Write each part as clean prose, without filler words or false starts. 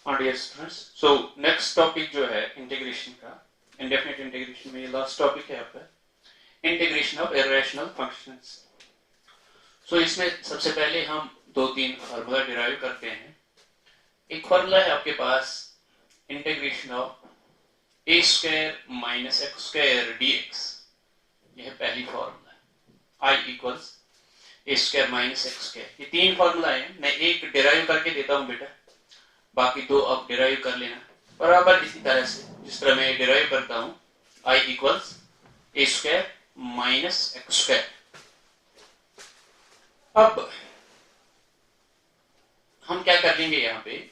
हाँ dear students, so next topic जो है इंटीग्रेशन का, इंडेफिनिट इंटीग्रेशन में ये लास्ट टॉपिक है आपका इंटीग्रेशन ऑफ इरेशनल फंक्शंस। सो इसमें सबसे पहले हम दो तीन फार्मूला डिराइव करते हैं। एक फार्मूला है आपके पास integration of a square minus x square dx. यह है पहली formula, I equals a square minus x square. ये तीन फार्मूला है, मैं एक डिराइव करके देता हूं बेटा, बाकी दो अब डिराइव कर लेना बराबर इसी तरह से जिस तरह मैं डिराइव करता हूं। आई equals a square minus x square. अब हम क्या कर लेंगे यहां पे,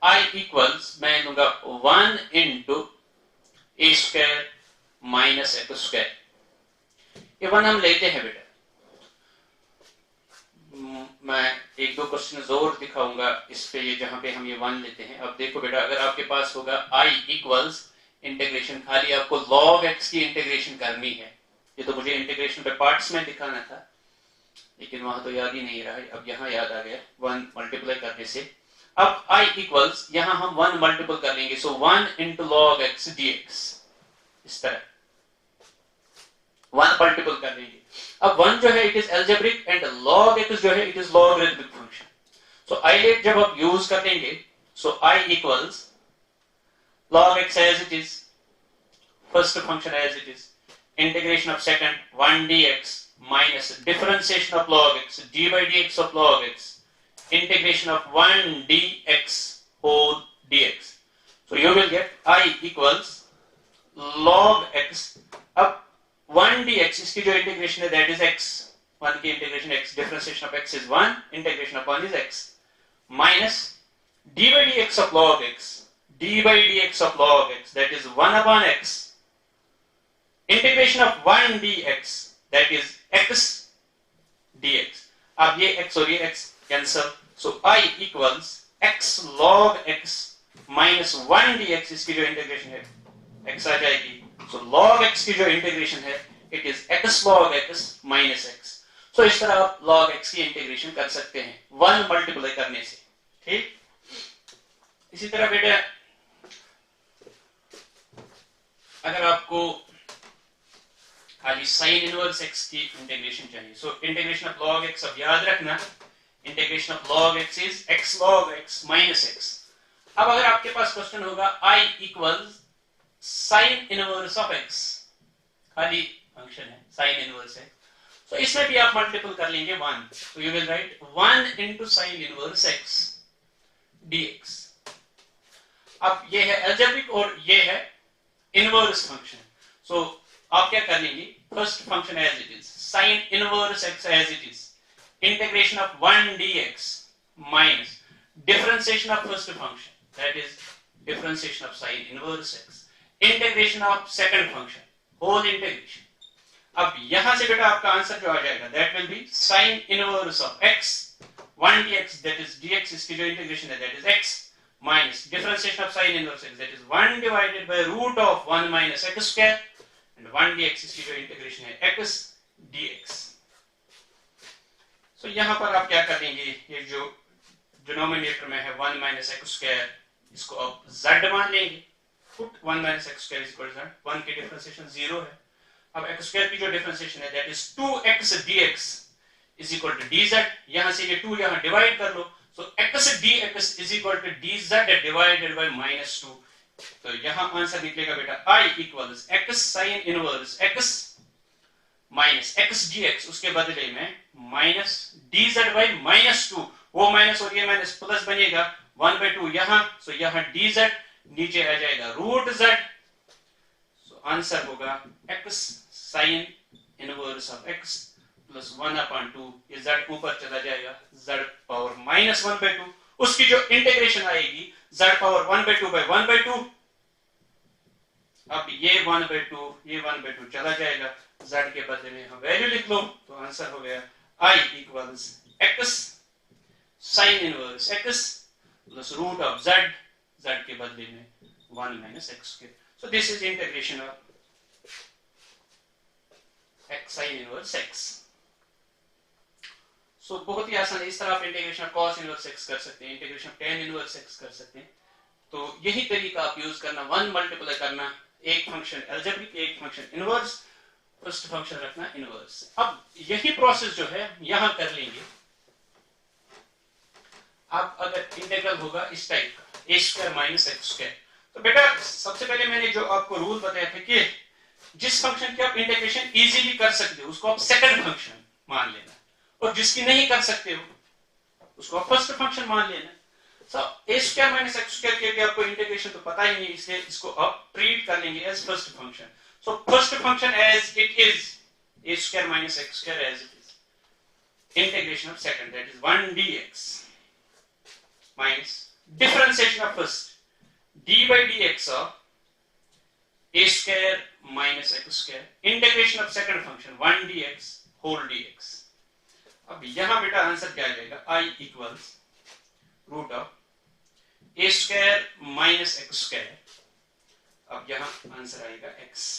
आई इक्वल्स मैं लूंगा 1 इंटू ए स्क्वायर माइनस एक्स स्क्वायर। ये 1 हम लेते हैं बेटा, मैं एक दो क्वेश्चन और दिखाऊंगा इस पे, ये जहां पे हम ये 1 लेते हैं। अब देखो बेटा, अगर आपके पास होगा आई इक्वल्स इंटीग्रेशन, खाली आपको log x की इंटीग्रेशन करनी है। ये तो मुझे इंटीग्रेशन पे पार्ट्स में दिखाना था, लेकिन वहां तो याद ही नहीं रहा है, अब यहां याद आ गया 1 मल्टीप्लाई करने से। अब आई इक्वल्स यहां हम 1 मल्टीपल कर लेंगे, सो 1 इंटू log x dx, इस तरह 1 मल्टीपल कर लेंगे। अब 1 जो है it is algebraic and log x जो है it is logarithmic function. So ILATE जब आप यूज कर लेंगे, so i equals log x as it is, first function as it is, integration of second 1 dx minus differentiation of log x d by dx of log x, integration of 1 dx whole dx. So you will get I equals log x. अब 1 dx इसकी जो integration है that is x, 1 की integration x, differentiation of x is 1, integration of 1 is x, minus d by dx of log x, d by dx of log x that is 1 upon x, integration of 1 dx that is x dx. अब ये x और ये x cancel, so I equals x log x minus 1 dx, इसकी जो integration है x आ जाएगी, सो log x की जो इंटीग्रेशन है it is x log x minus x. सो इस तरह आप log x की इंटीग्रेशन कर सकते हैं 1 मल्टीप्लाई करने से, ठीक। इसी तरह बेटा अगर आपको खाली साइन इनवर्स x की इंटीग्रेशन चाहिए, so integration of log x, अब याद रखना integration of log x is x log x minus x. अब अगर आपके पास क्वेश्चन होगा I equals sign inverse of x, खाली फंक्शन है साइन इनवर्स है, तो इसमें भी आप मल्टीपल कर लेंगे 1, तो you will write 1 into sine inverse x dx. अब ये है अलजेब्रिक और ये है इनवर्स फंक्शन, सो आप क्या कर लेंगे, first function as it is sine inverse x as it is, integration of 1 dx minus differentiation of first function that is differentiation of sine inverse x, integration of second function whole integration. अब यहां से बेटा आपका answer जो आ जाएगा that will be sine inverse of x 1 dx that is dx, इसकी जो इंटीग्रेशन है that is x minus differentiation of sine inverse x that is 1 divided by root of 1 minus x square and 1 dx, इसकी जो integration है x dx. सो यहां पर आप क्या करेंगे, ये जो डिनोमिनेटर में है 1 माइनस x स्क्वायर, इसको आप z मान लेंगे, put 1 minus x square is equal to 1 की डिफरेंशिएशन 0 है. अब x स्क्वायर की जो डिफरेंशिएशन है that is 2x dx is equal to dz, यहां से ये 2 यहां डिवाइड कर लो, सो x dx is equal to dz divided by -2. तो यहां आंसर निकलेगा बेटा I equals x sin inverse x minus x dx, उसके बदले में माइनस dz by -2, वो माइनस और ये माइनस प्लस बनेगा 1/2 यहां, सो यहां dz नीचे आ जाएगा रूट z, सो आंसर होगा x sine inverse of x plus 1/2, ये z ऊपर चला जाएगा, z पावर -1/2, उसकी जो इंटीग्रेशन आएगी z पावर 1/2 by 1/2. अब ये 1/2 ये 1/2 चला जाएगा, z के बदले में हम वैल्यू लिख लो, तो आंसर हो गया I equals x sine inverse x plus root of z, z के बदले में 1 minus x square. So this is integration of x sin inverse x. So बहुत ही आसान, इस तरह आप integration of cos inverse x कर सकते हैं, integration of tan inverse x कर सकते हैं. तो यही तरीका आप यूज करना, 1 मल्टीप्लाई करना एक फंक्शन एल्जेब्रिक, एक फंक्शन इनवर्स, फर्स्ट फंक्शन रखना इनवर्स। अब यही प्रोसेस जो है यहां कर लेंगे। अब अगर इंटीग्रल होगा इस टाइप का, ए स्क्वायर माइनस एक्स स्क्वायर, तो बेटा सबसे पहले मैंने जो आपको रूल बताया था कि जिस फंक्शन की आप इंटीग्रेशन इजीली कर सकते हो उसको आप सेकंड फंक्शन मान लेना, और जिसकी नहीं कर सकते हो उसको आप फर्स्ट फंक्शन मान लेना। ए स्क्वायर माइनस एक्स स्क्वायर के भी आपको इंटीग्रेशन तो पता ही नहीं, इसलिए इसको आप ट्रीट कर लेंगे as first function. So first function as it is a square minus x square as it is, integration of second that is 1 dx minus differentiation of first d by dx of a square minus x square, integration of second function 1 dx whole dx। अब यहां बेटा answer क्या आ जाएगा, I equals root of a square minus x square, अब यहां answer आएगा x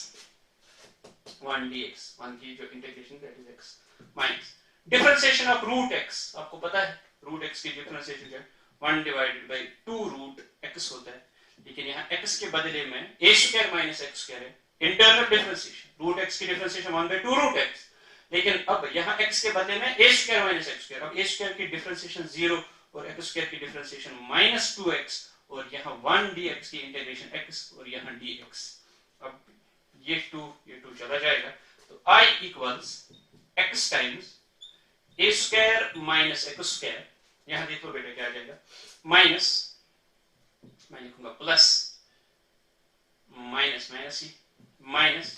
1 dx, 1 की जो integration that is x minus differentiation of root x, आपको पता है रूट x की डिफरेंशिएशन क्या है, 1 डिवाइडेड बाय 2 रूट x होता है, लेकिन यहाँ x के बदले में a square minus x square है, इंटरनल डिफरेंशिएशन रूट x की डिफरेंशिएशन 1 by 2 रूट x, लेकिन अब यहाँ x के बदले में a square minus x square, अब a स्क्वायर की डिफरेंशिएशन 0 और x स्क्वायर की डिफरेंशिएशन माइनस 2x, और यहाँ 1 dx की इंटीग्रेशन x और यहाँ dx, अब ये 2 चला जाएगा, तो I equals x times a square minus x square, यहां देखो बेटा क्या आ जाएगा, माइनस, मैं लिखूंगा प्लस माइनस माइनस ही माइनस,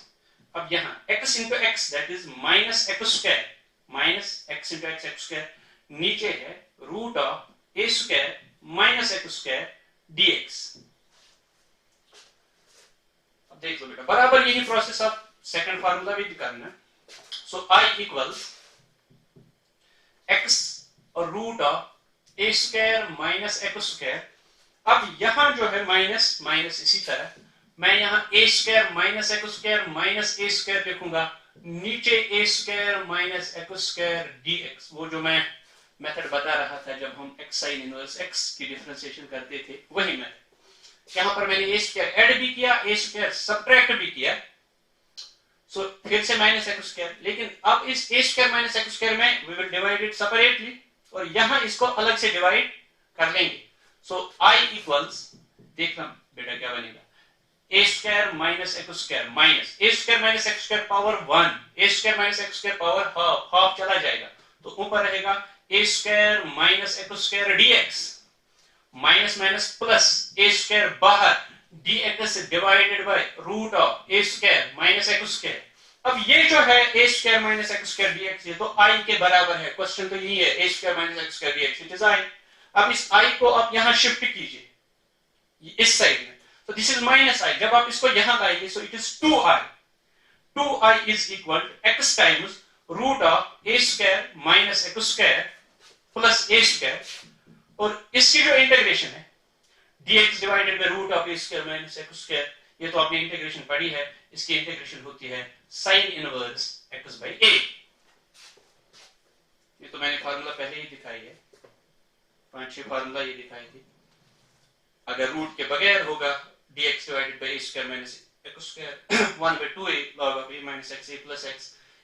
अब यहां x into x that is minus x square, minus x into x x square, नीचे है root of a square minus x square dx। अब देख लो बेटा बराबर यही प्रोसेस आप सेकंड फार्मूला भी करना। सो I इक्वल्स x और root of a square minus x square, अब यहां जो है माइनस माइनस, इसी तरह मैं यहां a square minus x square minus a square लिखूंगा, नीचे a square minus x square dx, वो जो मैं मेथड बता रहा था जब हम x sin इनवर्स x की डिफरेंशिएशन करते थे वही मेथड। यहां पर मैंने ए स्क्वायर ऐड भी किया, ए स्क्वायर सब्ट्रैक्ट भी किया, सो फिर से माइनस एक्स स्क्वायर, लेकिन अब इस a square minus x square में we will divide it separately, और यहां इसको अलग से डिवाइड कर लेंगे। सो I इक्वल्स, देखना बेटा क्या बनेगा, a square minus x square minus a square minus x square power 1, a square minus x square power half, half चला जाएगा, तो ऊपर रहेगा a square minus x square dx, minus minus plus a square बाहर dx divided by root of a square minus x square. अब ये जो है a square minus x square dx, ये तो I के बराबर है, क्वेश्चन तो यही है a square minus x square dx, it is I। अब इस I को आप यहां शिफ्ट कीजिए इस साइड में, तो दिस इज माइनस I, जब आप इसको यहां लाएंगे so it is 2I, 2I is equal x times root of a square minus x square plus a square, और इसकी जो इंटीग्रेशन है dx divided by root of a square minus x square, ये तो आपने इंटीग्रेशन पढ़ी है, इसकी इंटीग्रेशन होती है sign inverse x by a, ये तो मैंने फार्मूला पहले ही दिखाई है, 5-6 फार्मूला ये दिखाई थी। अगर रूट के बगैर होगा dx divided bye a square minus x square 1 by 2a log of a minus x a plus x,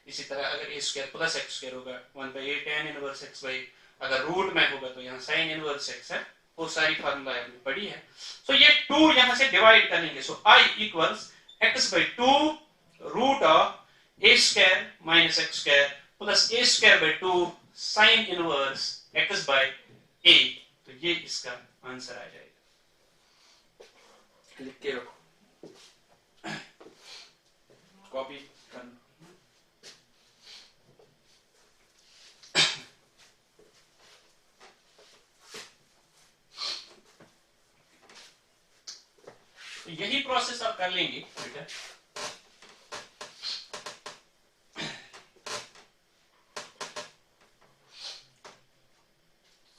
इसी तरह अगर a square plus x square होगा 1 by a tan inverse x by, अगर रूट में होगा तो यहाँ साइन इनवर्स x है, वो सारी फार्मूला आपने पढ़ी है। सो ये 2 यहां से डिवाइड कर लेंगे, so I equals x by 2 root of a square minus x square plus a square by 2 sine inverse x by a, तो ये इसका आंसर आ जाएगा, लिख के रखो, कॉपी करना। तो यही प्रोसेस आप कर लेंगे बेटा।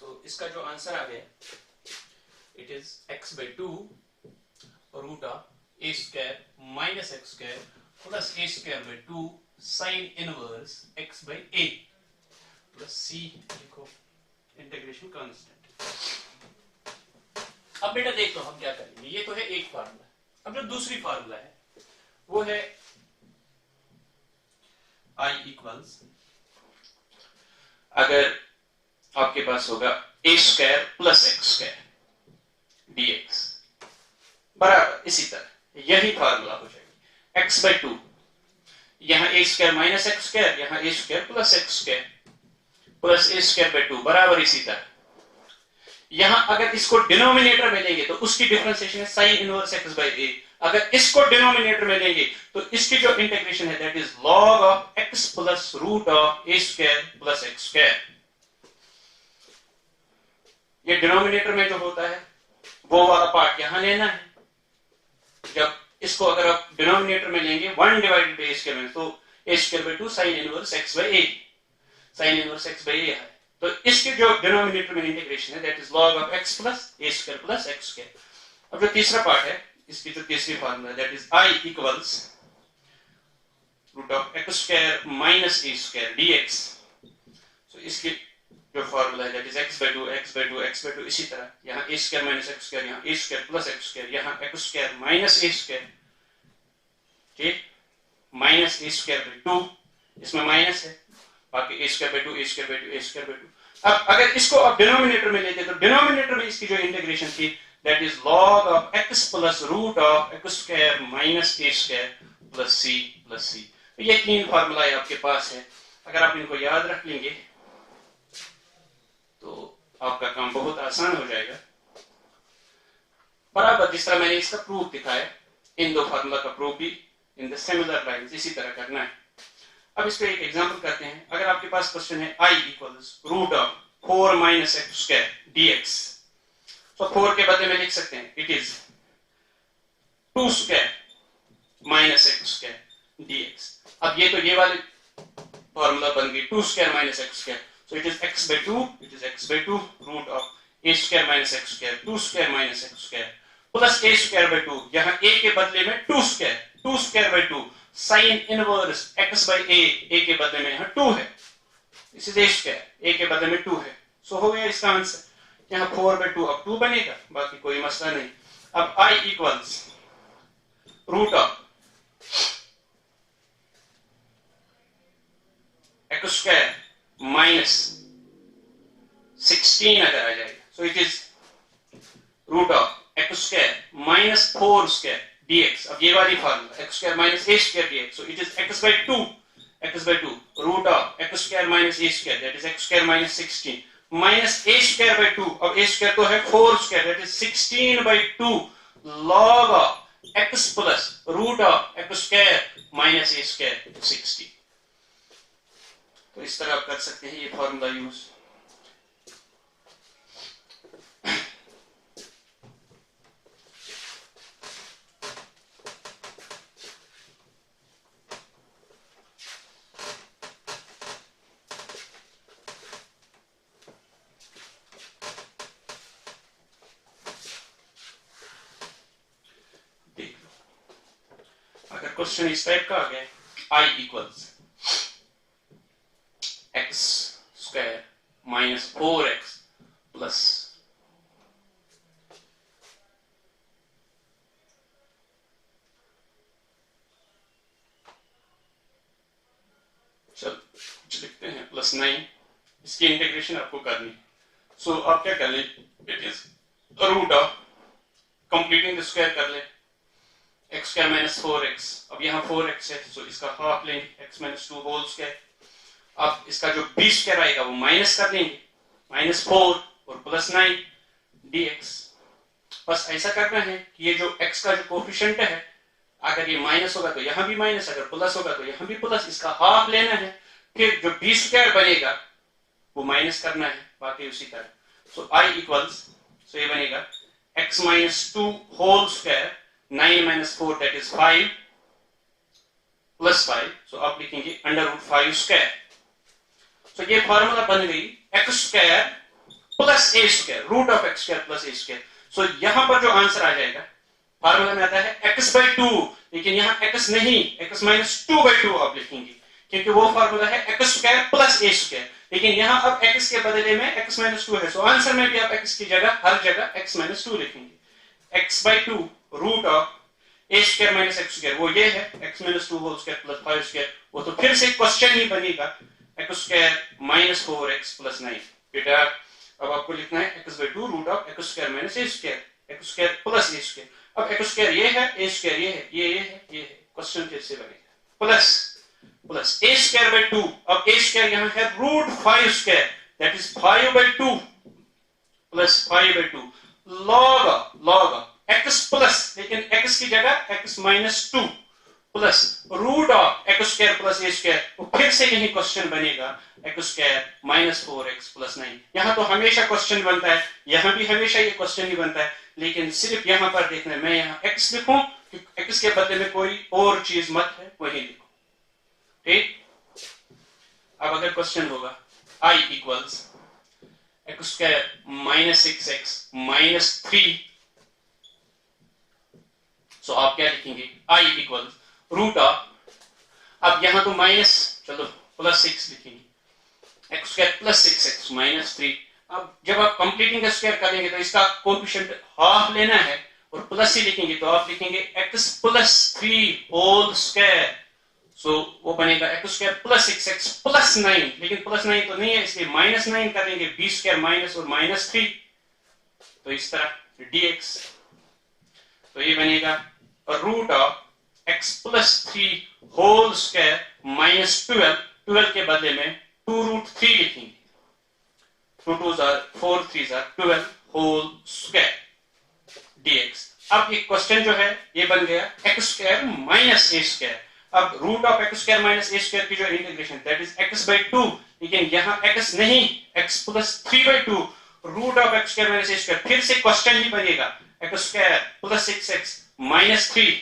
तो इसका जो आंसर आ गया it is x by 2 root of a square minus x square plus a square by 2 sine inverse x by a plus c, लिखो इंटीग्रेशन कांस्टेंट। अब बेटा देख लो हम क्या करेंगे, ये तो है एक फार्मूला। अब जो दूसरी फार्मूला है वो है I इक्वल्स, अगर आपके पास होगा a square plus x square dx बराबर इसी तरह यही फार्मूला हो जाएगी x बाई 2, यहां a square minus x square, यहां a square plus x square plus a square by 2 बराबर इसी तरह। यहां अगर इसको डिनोमिनेटर में लेंगे तो उसकी डिफरेंशिएशन है sign inverse x by a, अगर इसको डिनोमिनेटर में लेंगे तो इसकी जो इंटीग्रेशन है that is log of x plus root of a square plus x square. ये डिनोमिनेटर में जो होता है वो वाला पार्ट यहां लेना है। जब इसको अगर आप डिनोमिनेटर में लेंगे 1 डिवाइडेड बाई a स्क्वायर में तो a square by 2 sine inverse x by a, sign inverse x by a है। तो इसके जो डिनोमिनेटर में इंटीग्रेशन है that is log of x plus a square plus x square. अब जो तीसरा पार्ट है इसकी जो तीसरी फार्मूला है that is I equals root of x square minus a square dx। सो इसकी जो फार्मूला है that is x by 2 x by 2 x by 2 इसी तरह यहां a square minus x square, यहां a square plus x square, यहां x square minus a square, ठीक, माइनस a स्क्वायर बाई 2, इसमें माइनस है, बाकी a square by 2 a square by 2 a square by 2। अब अगर इसको आप डिनोमिनेटर में लेते तो डिनोमिनेटर में इसकी जो इंटीग्रेशन थी that is log of x plus root of x square minus a square plus c plus c। तो ये तीन फार्मूला आपके पास है, अगर आप इनको याद रख लेंगे तो आपका काम बहुत आसान हो जाएगा। बराबर जिस तरह मैंने इसका प्रूफ दिखाया, इन दो फार्मूला का प्रूफ भी इन द सिमिलर लाइंस इसी तरह करना है। अब इस पे एक एग्जांपल करते हैं। अगर आपके पास क्वेश्चन है I equals root of 4 minus x square dx, तो 4 के बदले में लिख सकते हैं it is 2 square minus x square dx। अब ये तो ये वाले फॉर्मूला बन गई 2 square minus x square, so it is x by 2, it is x by 2 root of a square minus x square 2 square minus x square plus a square by 2, यहाँ a के बदले में 2 square by 2 sin inverse x by a के बदले में यहाँ 2 है, this is a square, a के बदले में 2 है। सो हो गया इसका आंसर। यहाँ 4 by 2 अब 2 बनेगा, बाकी कोई मसला नहीं। अब I equals root of x square minus 16 अगर आ जाएगा, so it is root of x square minus 4 square dx। अब ये वाली formula x square minus a square dx, so it is x by 2 root of x square minus a square that is x square minus 16 minus a square by 2, अब a square तो है 4 square that is 16 by 2 log of x plus root of x square minus a square 60। तो इस तरह आप कर सकते हैं ये फॉर्मूला यूज। देख लो अगर क्वेश्चन इस टाइप का आ गया I equals x square minus 4x plus चल कुछ लिखते हैं प्लस 9, इसकी इंटीग्रेशन आपको करनी। सो आप क्या कर लें, it is root of completing the square कर ले एक्स स्क्वायर माइनस 4x, अब यहाँ 4x है सो इसका हाफ लेंगे x माइनस 2 होल स्क्वायर। अब इसका जो b स्क्वायर आएगा वो माइनस कर देंगे, माइनस 4 और प्लस 9 dx। बस ऐसा करना है कि ये जो x का जो कोफिशिएंट है अगर ये माइनस होगा तो यहाँ भी माइनस, अगर प्लस होगा तो यहाँ भी प्लस, इसका हाफ लेना है, फिर जो b स्क्वायर बनेगा वो माइनस करना है, बाकी उसी तरह। सो I इक्वल्स, सो ये बनेगा x minus 2 whole square 9 minus 4 that is 5 plus 5, सो आप लिखेंगे अंडर रूट 5 स्क्वायर। तो ये फॉर्मूला बन गई x square plus a square root of x square plus a square. So यहां पर जो आंसर आ जाएगा फॉर्मूला में आता है x by 2, लेकिन यहां x नहीं, x माइनस 2 by 2 आप लिखेंगे क्योंकि वो फार्मूला है x square plus a square, लेकिन यहाँ अब एक्स के बदले में एक्स माइनस टू है, सो आंसर में भी आप एक्स की जगह हर जगह एक्स माइनस टू लिखेंगे। X by two root of a square minus x square, वो ये है x minus two whole square plus 5 square, वो तो फिर से क्वेश्चन ही बनेगा x square minus 4x plus 9। बेटा अब आपको लिखना है x by two root of x square minus a square, x square plus a square. अब एक्स स्क्वायर ये है, ए स्क्वायर ये है, ये है, ये है, क्वेश्चन फिर से बनेगा plus plus a square by two, अब ए स्क्वायर यहाँ है root 5 square, that is 5 by two plus 5 by two log x plus, लेकिन एक्स की जगह x minus two plus root of x square plus a square, तो फिर से यही क्वेश्चन बनेगा x square minus 4x plus 9। यहाँ तो हमेशा क्वेश्चन बनता है, यहाँ भी हमेशा ये क्वेश्चन ही बनता है, लेकिन सिर्फ यहाँ पर देखना है मैं यहाँ x लिखूं कि x के बदले में कोई और चीज मत है वही लिखो, ठीक। अब अगर क्वेश्चन होगा i equals x square minus 6x minus 3, सो आप क्या लिखेंगे i इक्वल रूट ऑफ, अब यहां तो माइनस, चलो प्लस 6 लिखेंगे, x square plus 6x minus 3। अब जब आप कंप्लीटिंग स्क्वायर करेंगे तो इसका कोएफिशिएंट हाफ लेना है और प्लस ही लिखेंगे, तो आप लिखेंगे x प्लस 3 होल स्क्वायर, सो वो बनेगा x square plus 6x plus 9, लेकिन प्लस 9 तो नहीं है इसलिए माइनस 9 करेंगे, बी स्क्वायर माइनस और माइनस 3, तो इस तरह dx, तो ये बनेगा root of x plus 3 whole square minus 12 के बदले में 2 रूट 3 लिखेंगे, 2 2 4 3 12 होल स्क्वायर dx। अब ये क्वेश्चन जो है ये बन गया x square minus a square. अब root of x square minus a square की जो integration that is x by two, लेकिन यहाँ एक्स नहीं x plus 3 by two root of x square minus a square, फिर से क्वेश्चन ही बनेगा x square plus 6x minus 3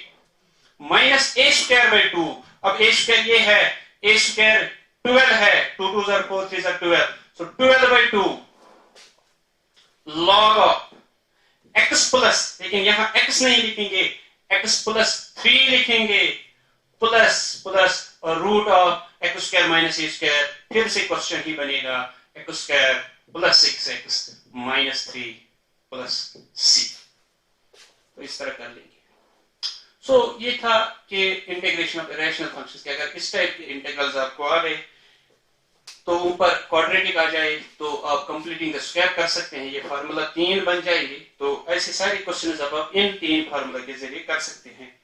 minus a square by two. अब ए स्क्वायर ये है, ए स्क्वायर 12 है, 2 2 4 3 12, सो 12 by two log of x plus, लेकिन यहां एक्स नहीं लिखेंगे एक्स प्लस 3 लिखेंगे प्लस प्लस और root of x square minus a square, फिर से क्वेश्चन ही बनेगा x square plus 6x minus 3 plus c। तो इस तरह कर लेंगे। सो ये था कि इंटीग्रेशन ऑफ इरेशनल फंक्शंस के अगर इस टाइप के इंटीग्रल्स आपको आ गए तो ऊपर क्वाड्रेटिक आ जाए तो आप कंप्लीटिंग द स्क्वायर कर सकते हैं, ये फार्मूला 3 बन जाएगी। तो ऐसे सारे क्वेश्चंस अब आप इन 3 फार्मूला के जरिए कर सकते हैं।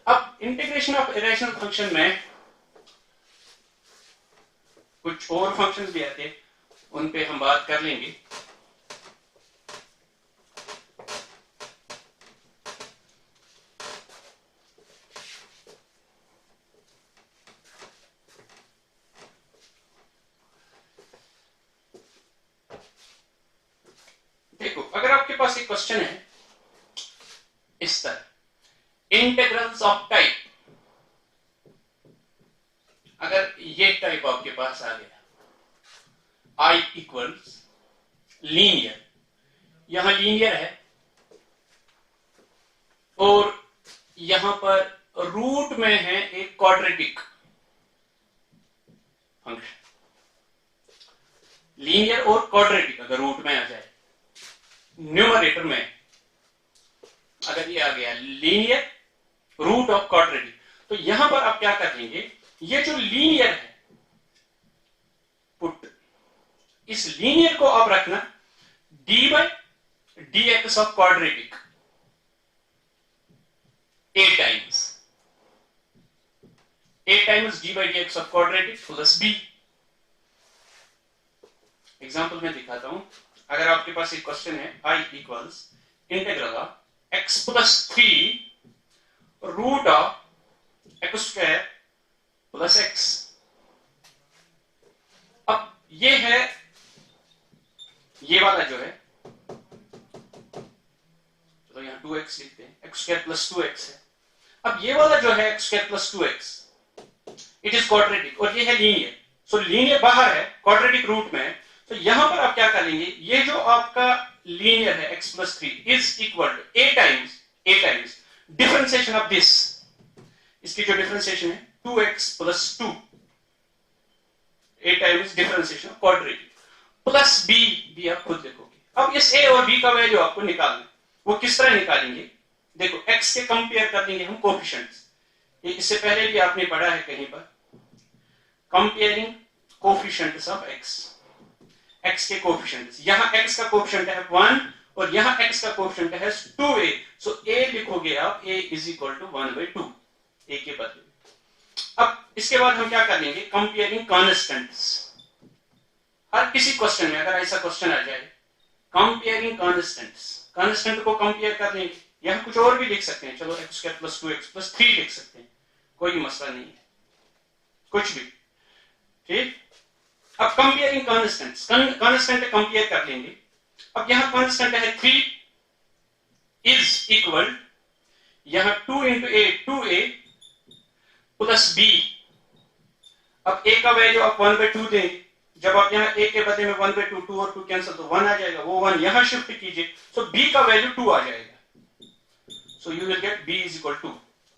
अब इंटीग्रेशन ऑफ इरेशनल फंक्शन में कुछ और फंक्शंस भी आते हैं, उन पे हम बात कर लेंगे। देखो अगर आपके पास एक क्वेश्चन है इस तरह इंटीग्रल्स ऑफ टाइप, अगर ये टाइप आपके पास आ गया i इक्वल्स लीनियर, यहां लीनियर है और यहां पर रूट में है एक क्वाड्रेटिक फंक्शन, लीनियर और क्वाड्रेटिक अगर रूट में आ जाए, न्यूमरेटर में अगर ये आ गया लीनियर रूट ऑफ क्वाड्रेटिक, तो यहां पर आप क्या करेंगे, ये जो लीनियर है पुट, इस लीनियर को आप रखना d by d x of quadratic a times d by d x of quadratic plus b. Example में दिखाता हूं। अगर आपके पास एक क्वेश्चन है i equals integral of x plus 3 root of x square plus x. अब ये है, ये वाला जो है, चलो यहां 2x लिखते हैं, एक्स स्क्वायर प्लस 2x है। अब ये वाला जो है x square plus 2x it is quadratic और ये है लीनियर, सो लीनियर बाहर है, क्वाड्रेटिक रूट में है। तो यहां पर आप क्या करेंगे, ये जो आपका लीनियर है x plus 3 is equal to a times differentiation of this, इसकी जो डिफरेंशिएशन है 2x plus 2 a times differentiation of quadratic plus b आप खुद लिखोगे। अब इस a और b का वैल्यू आपको निकालना है। वो किस तरह निकालेंगे? देखो x के कंपेयर कर लेंगे हम कोफिशिएंट्स। ये इससे पहले भी आपने पढ़ा है कहीं पर, कंपेयरिंग कोफिशिएंट्स ऑफ x के कोफिशिएंट्स। यहां x का कोफिशिएंट है 1 और यहां x का कोफिशिएंट है 2a। सो a लिखोगे आप a is equal to 1/2 a के बदले। अब इसके बाद हम क्या कर लेंगे? Comparing constants. हर किसी क्वेश्चन में अगर ऐसा क्वेश्चन आ जाए, कंपेयरिंग कॉन्स्टेंट्स, कॉन्स्टेंट को कंपेयर कर लेंगे। यहां कुछ और भी लिख सकते हैं, चलो x² + 2x + 3 लिख सकते हैं, कोई मसला नहीं है, कुछ भी ठीक। अब कंपेयरिंग कॉन्स्टेंट्स, कॉन्स्टेंट कंपेयर कर लेंगे। अब यहां कॉन्स्टेंट है 3 इज इक्वल, यहां 2 × a 2a प्लस b। अब a का वैल्यू आप 1/2 देंगे। जब आप यहाँ a के बदले में 1/2, 2 और 2 कैंसिल तो 1 आ जाएगा, वो 1 यहां शिफ्ट कीजिए, सो b का वैल्यू 2 आ जाएगा। So you will get b is equal to.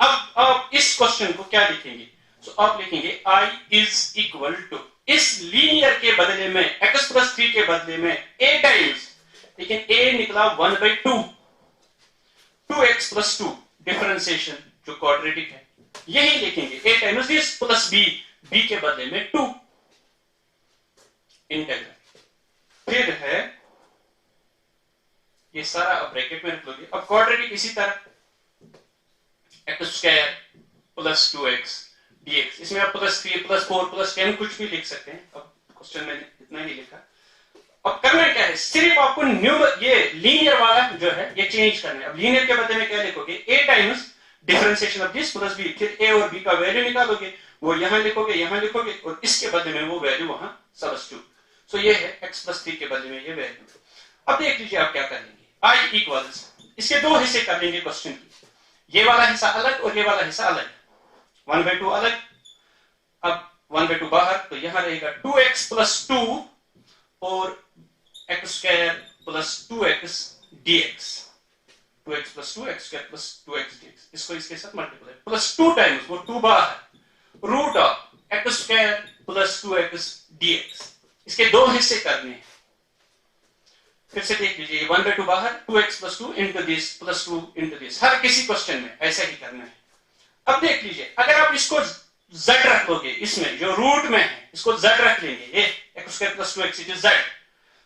अब आप इस क्वेश्चन को क्या लिखेंगे? सो आप लिखेंगे i इज इक्वल टू, इस लीनियर के बदले में x + 3 के बदले में a टाइम्स, लेकिन a निकला 1/2, 2x + 2 डिफरेंशिएशन जो क्वाड्रेटिक है, यही लिखेंगे a times this plus b के बदले में 2 इंटीग्रल। फिर है ये सारा अब ब्रैकेट में रख लोगे। अब क्वाड्रेटिक इसी तरह x² + 2x dx, इसमें आप +3 +4 +10 कुछ भी लिख सकते हैं। अब क्वेश्चन में इतना ही लिखा। अब करना क्या है? सिर्फ आपको ये लीनियर वाला जो है ये चेंज करना है। अब लीनियर के बदले में क्या लिखोगे? a times differentiation of this plus b, फिर a और b का वैल्यू निकालोगे, वो यहां लिखोगे और इसके बदले में वो वैल्यू वहां सब्स्टिट्यूट। सो ये है x + 3 के बदले में ये वैल्यू। अब देख लीजिए आप क्या करेंगे। i इक्वल्स, इसके दो हिस्से कर लेंगे क्वेश्चन की, ये वाला हिस्सा अलग और ये वाला हिस्सा अलग, 1/2 अलग, अब 1/2 बाहर, तो यहां रहेगा 2x + 2 और x² + 2x dx, 2x + 2 x² + 2x dx, इसको इसके साथ मल्टीप्लाई प्लस 2 टाइम्स, वो 2 बाहर, root of x² + 2x dx। इसके दो हिस्से करने हैं। फिर से देख लीजिए, 1/2 बाहर, 2x + 2 into this + 2 into this, हर किसी क्वेश्चन में ऐसा ही करना है। अब देख लीजिए, अगर आप इसको z रख लोगे, इसमें जो रूट में है इसको z रख लेंगे, ये x² + 2x it is z।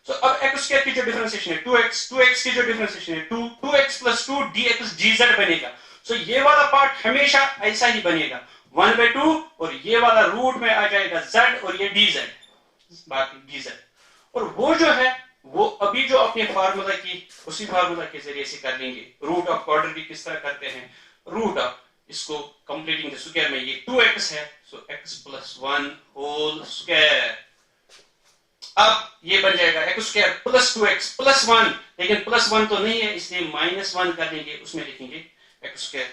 सो अब x² की जो डिफरेंशिएशन है 2x, 2x की जो डिफरेंशिएशन है 2, 2x + 2 dx dz बनेगा। सो ये वाला पार्ट हमेशा ऐसा ही बनेगा, 1/2 और ये वाला रूट में आ जाएगा z और ये dz, बाकी dz। और वो जो है वो अभी जो अपने फार्मूला की उसी फार्मूला के जरिए से कर लेंगे। रूट ऑफ क्वाड्रेटिक किस तरह करते हैं? रूट ऑफ इसको कंप्लीटिंग द स्क्वायर में ये 2x है, सो x + 1 होल स्क्वायर। अब ये बन जाएगा x² + 2x + 1, लेकिन +1 तो नहीं है इसलिए -1 कर लेंगे, उसमें लिखेंगे x²।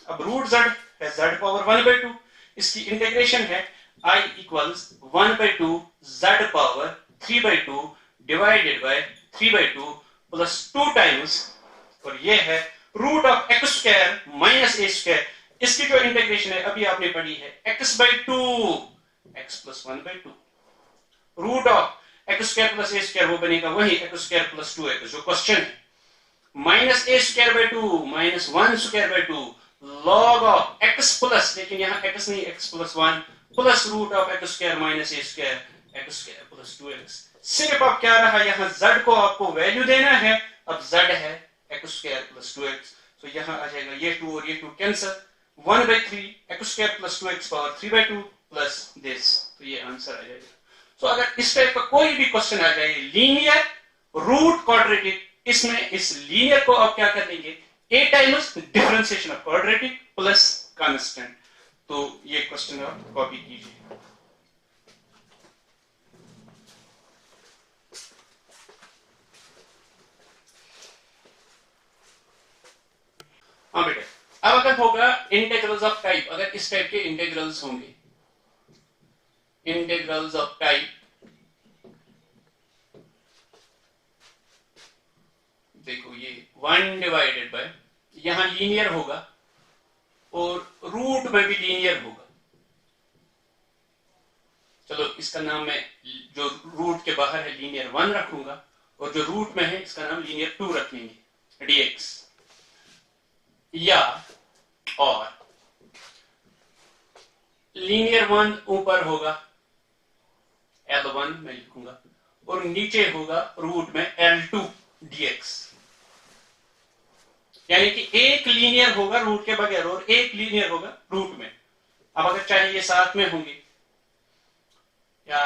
अब रूट z है z पावर 1/2, इसकी इंटीग्रेशन है i equals 1/2 z power 3/2 divided by 3/2 plus 2 times, और ये है रूट ऑफ x² - a²। इसकी जो इंटीग्रेशन है अभी आपने पढ़ी है x/2, x + 1/2, root of x² + a² वो बनेगा वही x² + 2x जो क्वेश्चन है, -a²/2 -1²/2 log of x plus, लेकिन यहां x नहीं, x + 1 plus root of x² - a², x² + 2x। सिर्फ अब क्या रहा, यहां z को आपको वैल्यू देना है। अब z है x² + 2x, तो यहां आ जाएगा ये 2 और ये 2 cancel, 1/3 x² + 2x power 3/2 plus this, तो ये आंसर आ जाएगा। तो अगर इस टाइप का कोई भी क्वेश्चन आ जाए लीनियर रूट क्वाड्रेटिक, इसमें इस लीनियर को आप क्या कर लेंगे? a times differentiation of quadratic plus constant. तो ये क्वेश्चन आप कॉपी कीजिए। हाँ बेटा, अब अगर होगा इंटीग्रल्स ऑफ टाइप, अगर इस टाइप के इंटीग्रल्स होंगे, इंटीग्रल्स ऑफ टाइप, देखो ये 1 डिवाइडेड बाय, यहां लीनियर होगा और रूट में भी लीनियर होगा, चलो इसका नाम मैं जो रूट के बाहर है लीनियर 1 रखूंगा और जो रूट में है इसका नाम लीनियर 2 रख लेंगे dx। या और लीनियर 1 ऊपर होगा L1 मैं लिखूंगा और नीचे होगा रूट में L2 dx। यानी कि एक लीनियर होगा रूट के बगैर और एक लीनियर होगा रूट में। अब अगर चाहे ये साथ में होंगे या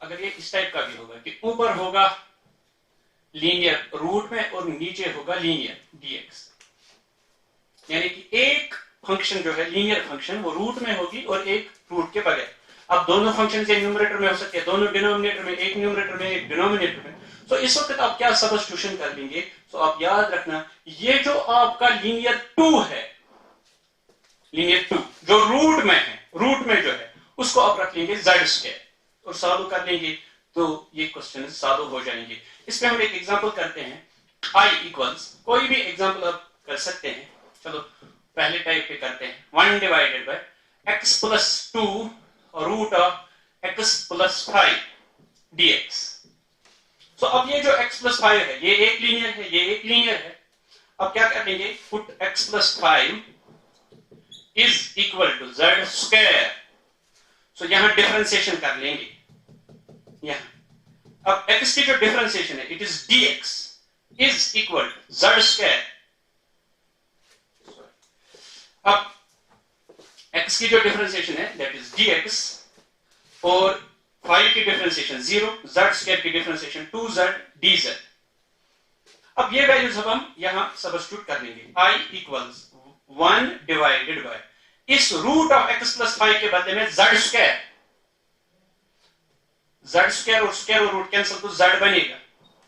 अगर ये इस टाइप का भी होगा कि ऊपर होगा लीनियर रूट में और नीचे होगा लीनियर dx। यानी कि एक फंक्शन जो है लीनियर फंक्शन वो रूट में होगी और एक रूट के बगैर। अब दोनों फंक्शन एक न्यूमरेटर में हो सकते हैं, दोनों डिनोमिनेटर में, एक न्यूमरेटर में एक डिनोमिनेटर में। तो इस वक्त आप क्या सब्स्टिट्यूशन कर लेंगे? तो आप याद रखना ये जो आपका लीनियर 2 है, लीनियर 2 जो रूट में है, रूट में जो है उसको आप रख लेंगे z² और सॉल्व कर लेंगे तो ये क्वेश्चन सॉल्व हो जाएंगे। इसमें हम एक एग्जांपल करते हैं i इक्वल्स, कोई भी एग्जांपल आप कर सकते हैं। चलो पहले टाइप पे करते हैं 1 divided by x plus 2 root of x plus 5 dx। तो अब ये जो x प्लस 5 है ये एक लीनियर है, ये एक लीनियर है। अब क्या कर लेंगे? Put x plus 5 is equal to z square. So यहां डिफरेंशिएशन कर लेंगे। यहां अब x की जो डिफरेंशिएशन है it is dx is equal to z square. अब x की जो डिफरेंशिएशन है दैट इज dx और 5 की डिफरेंशिएशन 0, z स्क्वायर की डिफरेंशिएशन 2z dz। अब ये वैल्यूज अब हम यहां सब्स्टिट्यूट कर लेंगे। i इक्वल्स 1 डिवाइडेड बाय इस रूट ऑफ x प्लस 5 के बदले में z स्क्वायर, z स्क्वायर और रूट कैंसिल तो z बनेगा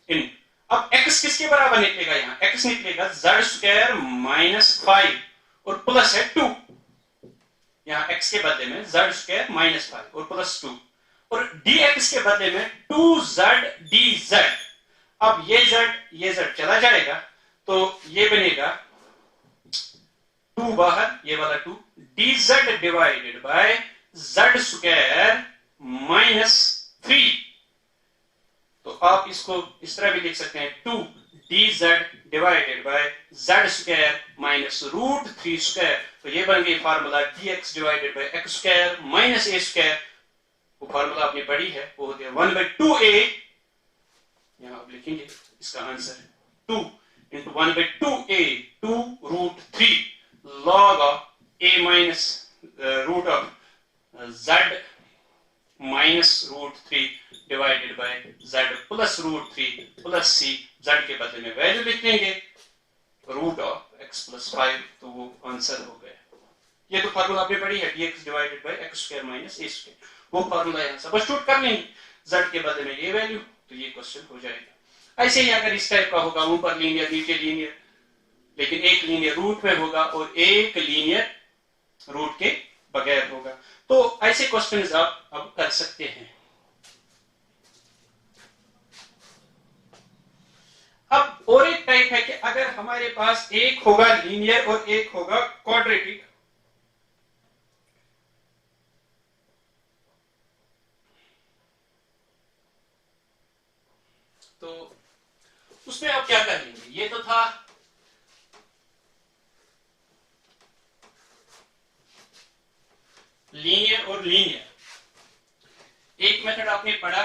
इन। अब x किसके बराबर निकलेगा? यहां x निकलेगा z स्क्वायर माइनस 5 और प्लस है 2। यहां x के बदले में z स्क्वायर माइनस 5 और प्लस 2 और dx के बदले में 2z dz। अब ये z चला जाएगा तो ये बनेगा 2 बाहर, ये वाला 2 dz divided by z square minus 3। तो आप इसको इस तरह भी लिख सकते हैं 2 dz divided by z square minus root 3 square. तो ये बन गई formula dx divided by x square minus a square. वो फार्मूला आपने पढ़ी है, वो होती है 1/2a। यहां आप लिखेंगे इसका answer 2 into 1/2a 2 root 3 log of a minus root of z minus root 3 divided by z plus root 3 plus c। z के बदले में वैल्यू लिख लेंगे रूट ऑफ x plus 5, तो वो आंसर हो गया। ये तो फार्मूला आपने पढ़ी है dx divided by x square minus a square. वो फार्मूला यहां सब्स्टिट्यूट कर लेंगे z के बदले में ये वैल्यू, तो ये क्वेश्चन हो जाएगा। ऐसे ही अगर इस टाइप का होगा ऊपर लीनियर नीचे लीनियर, लेकिन एक लीनियर रूट में होगा और एक लीनियर रूट के बगैर होगा, तो ऐसे क्वेश्चंस आप अब कर सकते हैं। अब और एक टाइप है कि अगर हमारे पास एक होगा लीनियर और एक होगा क्वाड्रेटिक, तो उसमें आप क्या कर लेंगे? ये तो था लीनियर और लीनियर। एक मेथड आपने पढ़ा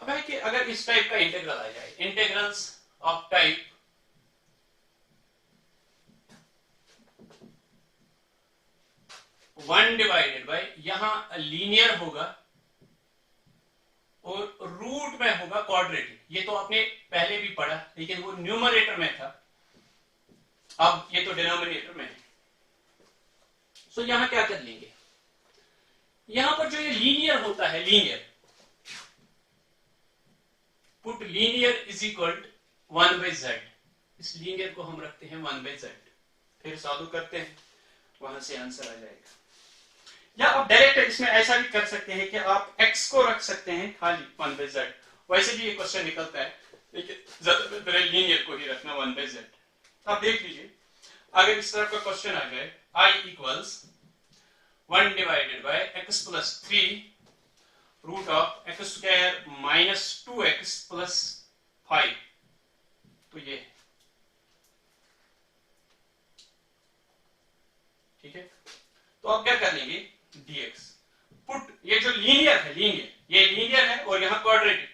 अब है कि अगर इस टाइप का इंटीग्रल आ जाए, integrals of type one divided by, यहां लीनियर होगा और रूट में होगा क्वाड्रेटिक। ये तो आपने पहले भी पढ़ा, लेकिन वो न्यूमरेटर में था, अब ये तो डिनोमिनेटर में है। सो यहां क्या कर लेंगे? यहां पर जो ये लीनियर होता है, linear put linear is equal 1/z। इस लीनियर को हम रखते हैं 1/z, फिर सॉल्व करते हैं, वहां से आंसर आ जाएगा। या आप डायरेक्ट इसमें ऐसा भी कर सकते हैं कि आप x को रख सकते हैं खाली 1/z। वैसे भी ये क्वेश्चन निकलता है लेकिन ज्यादा बेहतर है लीनियर को ही रखना 1/z। आप देख लीजिए अगर इस तरह का क्वेश्चन आ जाए I equals 1 divided by x plus 3 root of x square minus 2x plus 5, तो ये ठीक है। तो आप क्या कर लेंगे dx पुट, ये जो लीनियर है ये लीनियर है और यहां क्वाड्रेटिक,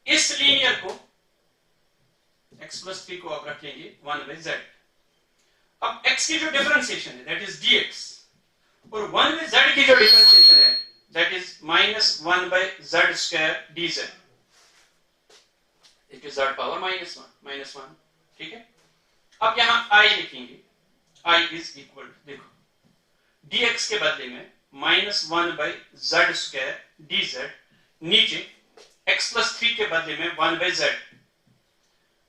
इस लीनियर को x प्लस 3 को आप रख लेंगे 1/z। अब x की जो डिफरेंशिएशन है दैट इज dx और 1/z की जो डिफरेंशिएशन है that is minus 1/z square dz, it is z power -1, ठीक है। अब यहां i लिखेंगे, i इज इक्वल, देखो dx के बदले में -1/z स्क्वायर dz, नीचे x प्लस 3 के बदले में 1/z।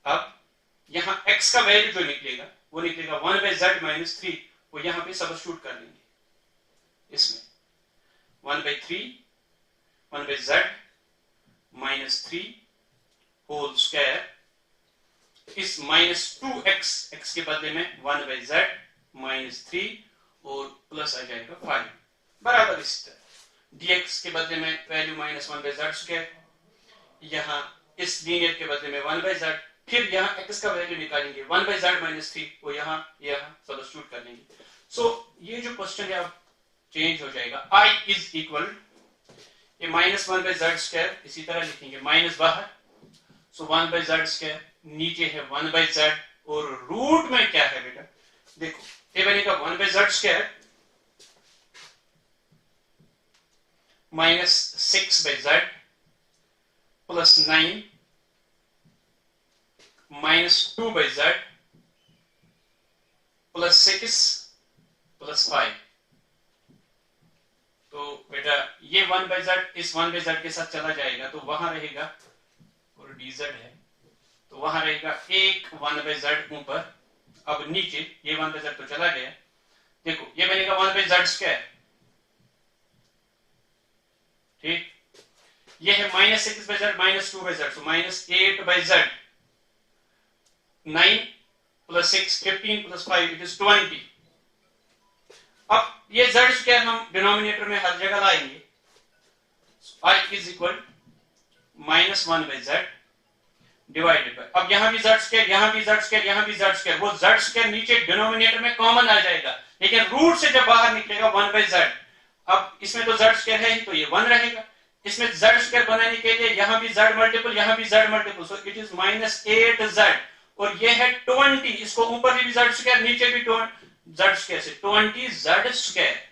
अब यहां x का वैल्यू जो निकलेगा वो निकलेगा 1/z माइनस 3, वो यहां पे सब्स्टिट्यूट कर लेंगे, इसमें 1/z माइनस 3 होल स्क्वायर, इस माइनस 2x, x के बदले में 1/z माइनस 3 और प्लस आ जाएगा 5, बराबर इस तरह dx के बदले में वैल्यू -1/z स्क्वायर, यहां इस लीनियर के बदले में 1/z, फिर यहाँ x का वैल्यू निकालेंगे 1/z माइनस 3, वो यहाँ सब्स्टिट्यूट कर लेंगे। सो ये जो क्वेश्चन है अब चेंज हो जाएगा, i इज इक्वल, ये -1/z स्क्वायर इसी तरह लिखेंगे, माइनस बाहर, सो 1/z स्क्वायर, नीचे है 1/z और रूट में क्या है बेटा, देखो ये बनेगा 1/z square minus 6/z plus 9 minus 2/z plus 6 plus 5। तो बेटा ये 1/z इस 1/z के साथ चला जाएगा तो वहां रहेगा, और dz है तो वहां रहेगा एक 1/z ऊपर, अब नीचे ये 1/z तो चला गया, देखो ये बनेगा 1/z स्क्वायर, ठीक, ये है -6/z माइनस 2/z, तो -8/z, 9 plus 6 15 plus 5 it is 20। अब ये z स्क्वायर हम डिनोमिनेटर में हर जगह लाएंगे, i is equal -1/z divided by, अब यहां भी z स्क्वायर, यहां भी z स्क्वायर, यहां भी z स्क्वायर, वो z स्क्वायर नीचे डिनोमिनेटर में कॉमन आ जाएगा, लेकिन रूट से जब बाहर निकलेगा 1/z, अब इसमें तो z स्क्वायर है ही तो ये 1 रहेगा, इसमें z स्क्वायर बनाने के लिए यहां भी z मल्टीपल, यहां भी z multiple, so it is -8z, और ये है 20, इसको ऊपर भी z स्क्वायर, नीचे भी z स्क्वायर से 20z स्क्वायर।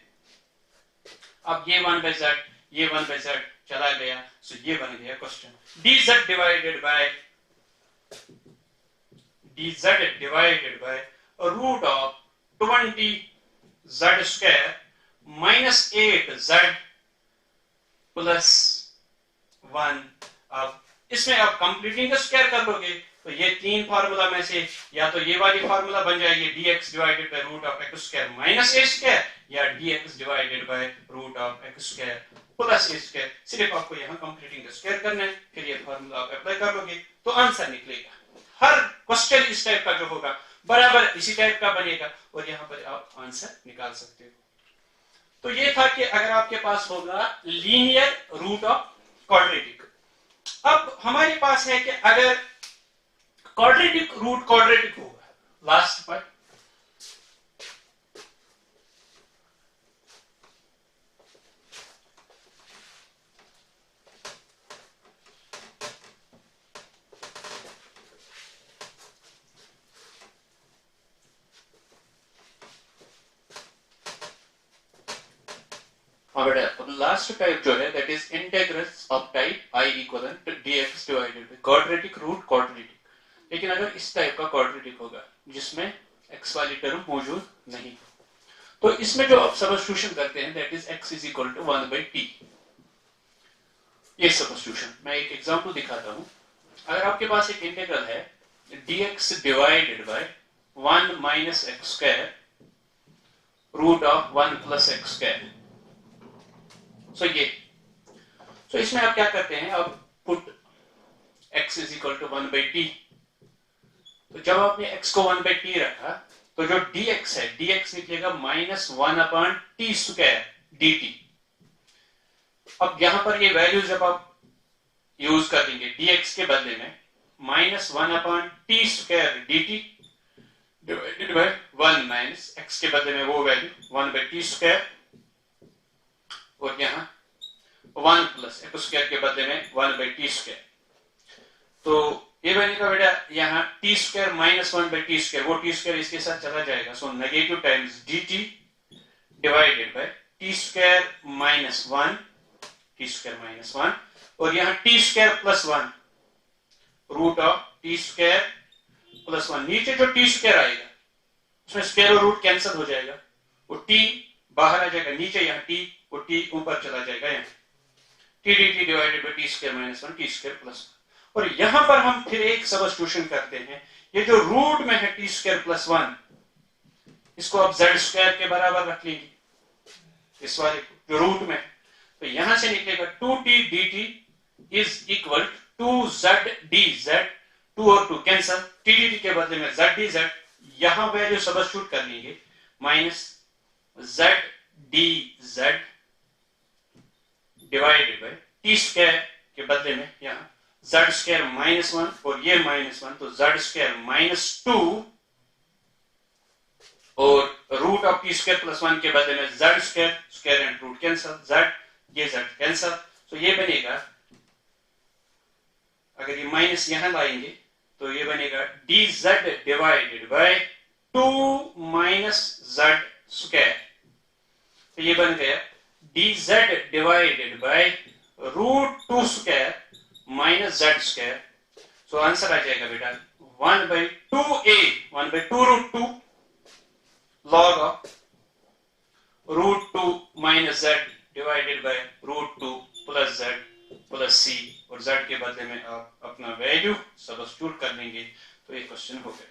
अब ये 1/z, ये 1/z चला गया, सो ये बन गया question, dz divided by root of 20z square minus 8z plus 1। अब इसमें आप कंप्लीटिंग द स्क्वायर कर लोगे तो ये तीन फार्मूला में से या तो ये वाली फार्मूला बन जाएगी dx divided by root of x square minus a square, या dx divided by root of x square plus a square. सिर्फ आपको यहाँ कंप्लीटिंग द स्क्वायर करना है, फिर ये फार्मूला आप अप्लाई कर लोगे तो आंसर निकलेगा। हर क्वेश्चन इस टाइप का जो होगा बराबर इसी टाइप का बनेगा और यहाँ पर आप आंसर निकाल सकते हो। तो ये था कि अगर आपके पास होगा लीनियर रूट ऑफ क्वाड्रेटिक। अब हमारे पास है कि अगर क्वाड्रेटिक रूट क्वाड्रेटिक होगा, लास्ट पर लास्ट टाइप जो है that is integrals of type i equivalent dx divided by quadratic root quadratic. लेकिन अगर इस टाइप का क्वाड्रेटिक होगा जिसमें x वाली टर्म मौजूद नहीं, तो इसमें जो आप सब्स्टिट्यूशन करते हैं that is x is equal to 1/t। ये सब्स्टिट्यूशन मैं एक एग्जांपल दिखाता हूं। अगर आपके पास एक इंटीग्रल है dx divided by 1 minus x square root of 1 plus x square, so इसमें आप क्या करते हैं, आप put x x is equal to 1/t। तो जब आपने x को 1/t रखा तो जो dx है, dx निकलेगा -1/t² dt। अब यहां पर ये वैल्यू जब आप यूज कर देंगे dx के बदले में -1/t² dt divided by 1 minus x के बदले में वो वैल्यू 1/t², और यहाँ 1 प्लस x² के बदले में 1/t²। तो ये बनेगा बेटा यहाँ t² माइनस 1/t², वो t² इसके साथ चला जाएगा, so negative times dt divided by t² minus 1, t² minus 1, और यहाँ t² plus 1 root of t² plus 1। नीचे जो t² आएगा उसमें स्क्वायर और रूट कैंसिल हो जाएगा, वो t बाहर आ जाएगा, नीचे यहाँ t, वो t ऊपर चला जाएगा, यहाँ t dt divided by t² minus 1, t² plus 1। और यहां पर हम फिर एक सब्स्टिट्यूशन करते हैं, ये जो रूट में है t² प्लस 1, इसको आप z² के बराबर रख लेंगे, इस वाले को जो रूट में है। तो यहां से निकलेगा 2t dt is equal to z dz, 2 और 2 कैंसल, t dt के बदले में z dz, यहां वैल्यू सब्स्टिट्यूट कर लेंगे, minus z dz divided bye t² के बदले में यहाँ z² माइनस 1 और ये माइनस 1, तो z² माइनस 2 और रूट ऑफ t² प्लस 1 के बदले में z², square and root cancel, z, ये z कैंसल, तो ये बनेगा, अगर ये माइनस यहां लाएंगे तो ये बनेगा dz divided bye 2 minus z², तो ये बन गया dz divided by root 2² minus z²। So answer आ जाएगा बेटा 1/2a, 1/2 root 2 log of root 2 minus z divided by root 2 plus z plus c, और z के बदले में आप अपना वैल्यू सब्स्टिट्यूट कर लेंगे, तो ये क्वेश्चन हो गए।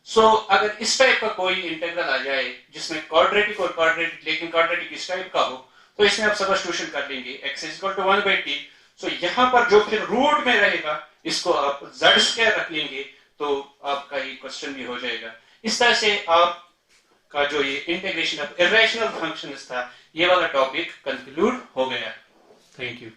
सो अगर इस टाइप का कोई इंटीग्रल आ जाए जिसमें क्वाड्रेटिक और क्वाड्रेटिक, लेकिन क्वाड्रेटिक इस टाइप का हो, तो इसमें आप सब्स्टिट्यूशन कर लेंगे, x is equal to 1/t। So यहां पर जो फिर रूट में रहेगा इसको आप z² रख लेंगे, तो आपका ये क्वेश्चन भी हो जाएगा। इस तरह से आपका जो ये इंटीग्रेशन ऑफ इरेशनल फंक्शंस था, ये वाला टॉपिक कंक्लूड हो गया। Thank you.